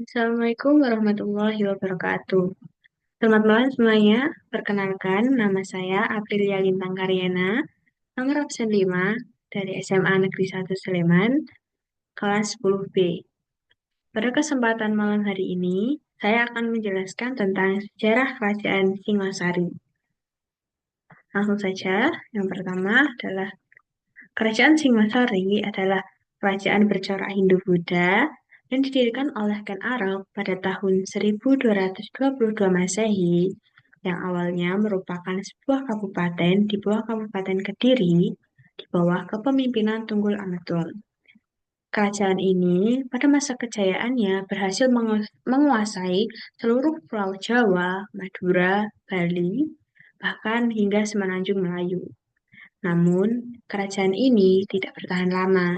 Assalamualaikum warahmatullahi wabarakatuh. Selamat malam semuanya. Perkenalkan, nama saya Aprilia Lintang Karyana, nomor absen 5 dari SMA Negeri 1 Sleman, kelas 10B. Pada kesempatan malam hari ini, saya akan menjelaskan tentang sejarah Kerajaan Singasari. Langsung saja, yang pertama adalah Kerajaan Singasari adalah kerajaan bercorak Hindu-Buddha yang didirikan oleh Ken Arok pada tahun 1222 Masehi, yang awalnya merupakan sebuah kabupaten di bawah Kabupaten Kediri di bawah kepemimpinan Tunggul Ametung. Kerajaan ini pada masa kejayaannya berhasil menguasai seluruh Pulau Jawa, Madura, Bali, bahkan hingga Semenanjung Melayu. Namun, kerajaan ini tidak bertahan lama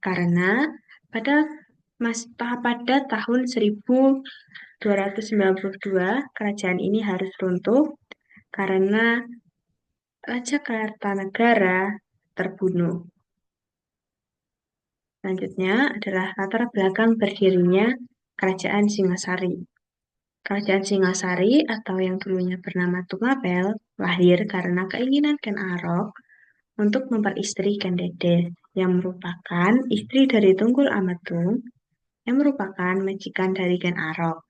karena pada pada tahun 1292 kerajaan ini harus runtuh karena Raja Kartanegara terbunuh. Selanjutnya adalah latar belakang berdirinya Kerajaan Singasari. Kerajaan Singasari atau yang dulunya bernama Tungapel lahir karena keinginan Ken Arok untuk memperistri Ken Dedes yang merupakan istri dari Tunggul Ametung yang merupakan majikan dari Ken Arok.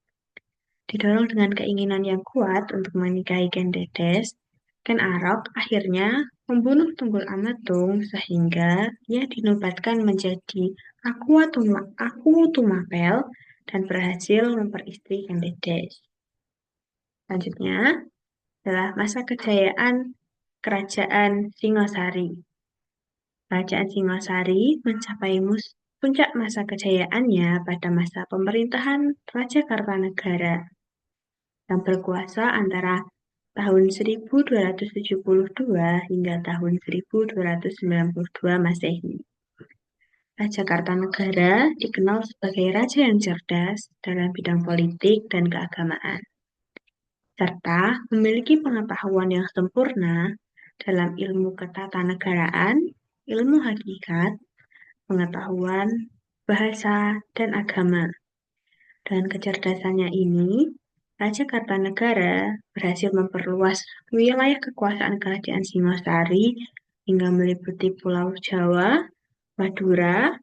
Didorong dengan keinginan yang kuat untuk menikahi Ken Dedes, Ken Arok akhirnya membunuh Tunggul Ametung sehingga ia dinobatkan menjadi Aku Tumapel dan berhasil memperistri Ken Dedes. Selanjutnya adalah masa kejayaan Kerajaan Singasari. Kerajaan Singasari mencapai puncak masa kejayaannya pada masa pemerintahan Raja Kartanegara yang berkuasa antara tahun 1272 hingga tahun 1292 Masehi. Raja Kartanegara dikenal sebagai raja yang cerdas dalam bidang politik dan keagamaan, serta memiliki pengetahuan yang sempurna dalam ilmu ketatanegaraan, ilmu hakikat, pengetahuan, bahasa, dan agama. Dengan kecerdasannya ini, Raja Kartanegara berhasil memperluas wilayah kekuasaan Kerajaan Singasari hingga meliputi Pulau Jawa, Madura,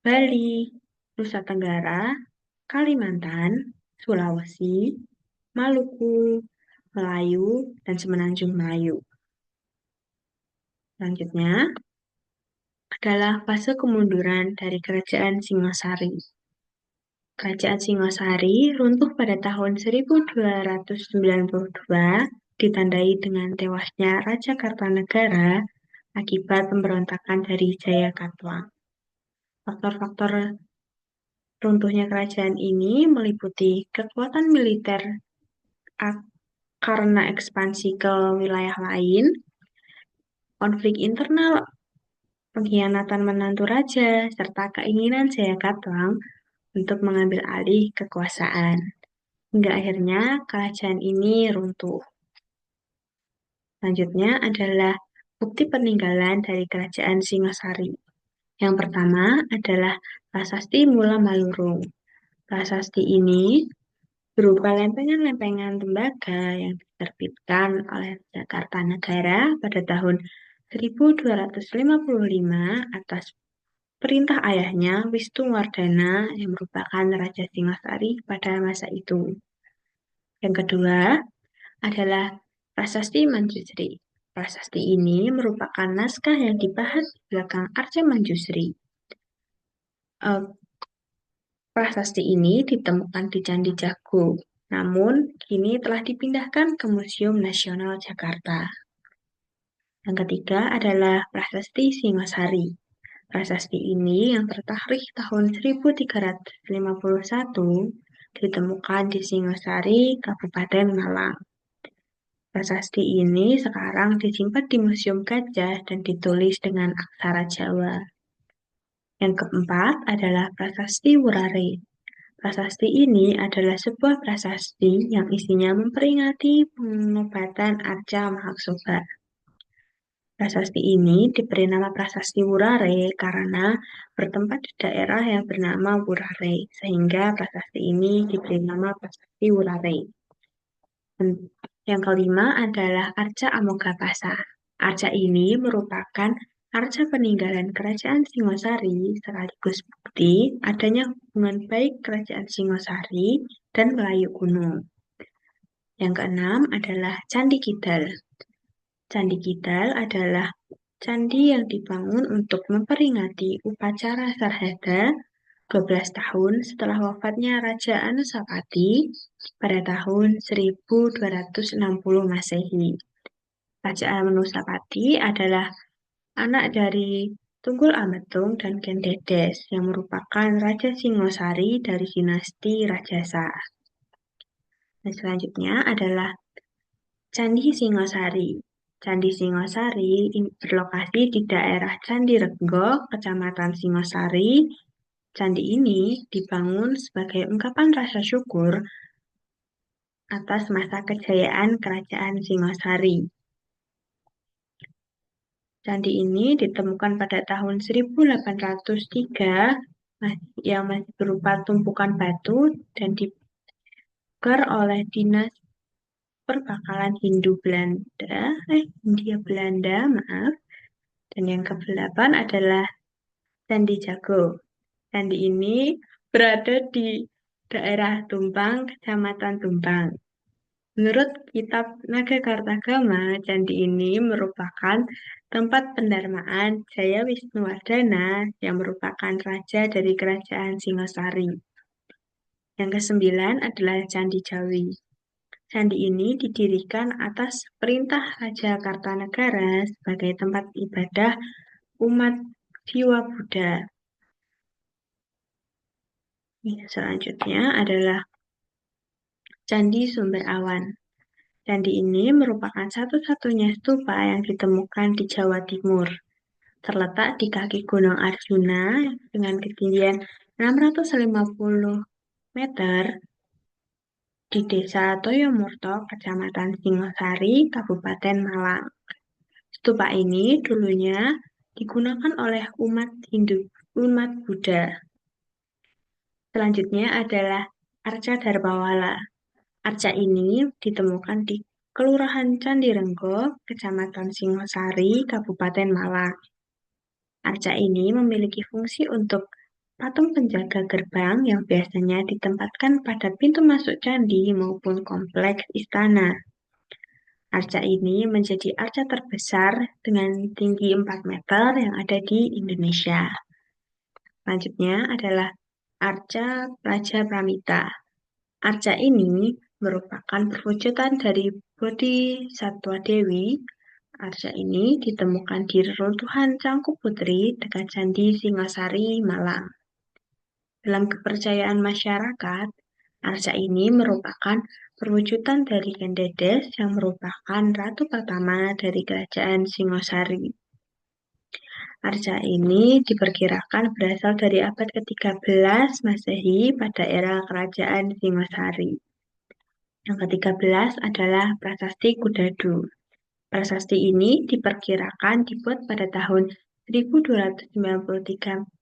Bali, Nusa Tenggara, Kalimantan, Sulawesi, Maluku, Melayu, dan Semenanjung Melayu. Selanjutnya adalah fase kemunduran dari Kerajaan Singasari. Kerajaan Singasari runtuh pada tahun 1292, ditandai dengan tewasnya Raja Kartanegara akibat pemberontakan dari Jayakatwang. Faktor-faktor runtuhnya kerajaan ini meliputi kekuatan militer karena ekspansi ke wilayah lain, konflik internal, pengkhianatan menantu raja, serta keinginan Jayakatwang untuk mengambil alih kekuasaan. Hingga akhirnya kerajaan ini runtuh. Selanjutnya adalah bukti peninggalan dari Kerajaan Singasari. Yang pertama adalah Prasasti Mula Malurung. Prasasti ini berupa lempengan-lempengan tembaga yang diterbitkan oleh Jakarta Negara pada tahun 1255 atas perintah ayahnya Wisnuwardana yang merupakan Raja Singasari pada masa itu. Yang kedua adalah Prasasti Manjusri. Prasasti ini merupakan naskah yang dibahas di belakang Arca Manjusri. Prasasti ini ditemukan di Candi Jago, namun kini telah dipindahkan ke Museum Nasional Jakarta. Yang ketiga adalah Prasasti Singasari. Prasasti ini yang tertahrikh tahun 1351 ditemukan di Singasari, Kabupaten Malang. Prasasti ini sekarang disimpan di Museum Gajah dan ditulis dengan aksara Jawa. Yang keempat adalah Prasasti Wurare. Prasasti ini adalah sebuah prasasti yang isinya memperingati penobatan Arca Mahaksoba. Prasasti ini diberi nama Prasasti Wurare karena bertempat di daerah yang bernama Wurare, sehingga prasasti ini diberi nama Prasasti Wurare. Dan yang kelima adalah Arca Amogapasa. Arca ini merupakan arca peninggalan Kerajaan Singosari sekaligus bukti adanya hubungan baik Kerajaan Singosari dan Melayu kuno. Yang keenam adalah Candi Kidal. Candi Kidal adalah candi yang dibangun untuk memperingati upacara Sarhada 12 tahun setelah wafatnya Raja Anusapati pada tahun 1260 Masehi. Raja Anusapati adalah anak dari Tunggul Ametung dan Kendedes yang merupakan Raja Singosari dari dinasti Rajasa. Dan selanjutnya adalah Candi Singosari. Candi Singosari berlokasi di daerah Candi Rego, Kecamatan Singosari. Candi ini dibangun sebagai ungkapan rasa syukur atas masa kejayaan Kerajaan Singosari. Candi ini ditemukan pada tahun 1803 yang masih berupa tumpukan batu dan dibongkar oleh Dinas Perbakalan Hindia Belanda, maaf. Dan yang ke-8 adalah Candi Jago. Candi ini berada di daerah Tumpang, Kecamatan Tumpang. Menurut Kitab Nagakartagama, candi ini merupakan tempat pendarmaan Jaya Wisnuwardana yang merupakan raja dari Kerajaan Singosari. Yang ke-9 adalah Candi Jawi. Candi ini didirikan atas perintah Raja Kartanegara sebagai tempat ibadah umat Jiwa Buddha. Selanjutnya adalah Candi Sumber Awan. Candi ini merupakan satu-satunya stupa yang ditemukan di Jawa Timur. Terletak di kaki Gunung Arjuna dengan ketinggian 650 meter di Desa Toyomurto, Kecamatan Singosari, Kabupaten Malang. Stupa ini dulunya digunakan oleh umat Buddha. Selanjutnya adalah Arca Darbawala. Arca ini ditemukan di Kelurahan Candirenggo, Kecamatan Singosari, Kabupaten Malang. Arca ini memiliki fungsi untuk patung penjaga gerbang yang biasanya ditempatkan pada pintu masuk candi maupun kompleks istana. Arca ini menjadi arca terbesar dengan tinggi 4 meter yang ada di Indonesia. Selanjutnya adalah Arca Praja Pramita. Arca ini merupakan perwujudan dari Bodhisatwa Dewi. Arca ini ditemukan di reruntuhan Cangku Putri dekat Candi Singosari, Malang. Dalam kepercayaan masyarakat, arca ini merupakan perwujudan dari Kendedes yang merupakan ratu pertama dari Kerajaan Singosari. Arca ini diperkirakan berasal dari abad ke-13 Masehi pada era Kerajaan Singosari. Yang ke-13 adalah Prasasti Kudadu. Prasasti ini diperkirakan dibuat pada tahun 1293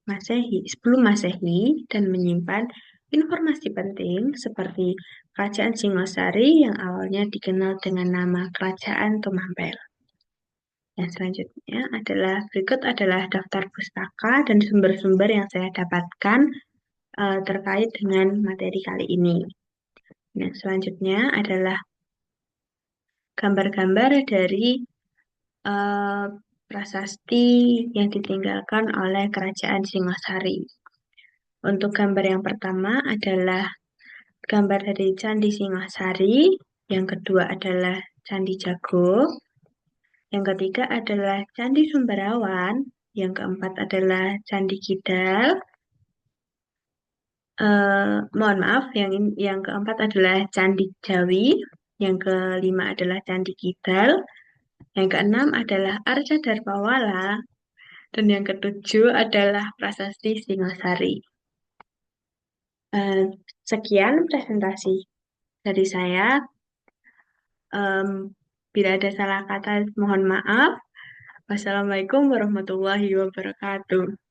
Masehi, sebelum Masehi dan menyimpan informasi penting seperti Kerajaan Singosari yang awalnya dikenal dengan nama Kerajaan Tumampel. Yang selanjutnya berikut adalah daftar pustaka dan sumber-sumber yang saya dapatkan terkait dengan materi kali ini. Yang selanjutnya adalah gambar-gambar dari prasasti yang ditinggalkan oleh Kerajaan Singosari. Untuk gambar yang pertama adalah gambar dari Candi Singosari, yang kedua adalah Candi Jago, yang ketiga adalah Candi Sumberawan, yang keempat adalah Candi Kidal. Mohon maaf, yang keempat adalah Candi Jawi, yang kelima adalah Candi Kidal, yang keenam adalah Arca Darbawala, dan yang ketujuh adalah Prasasti Singosari. Sekian presentasi dari saya. Bila ada salah kata, mohon maaf. Wassalamualaikum warahmatullahi wabarakatuh.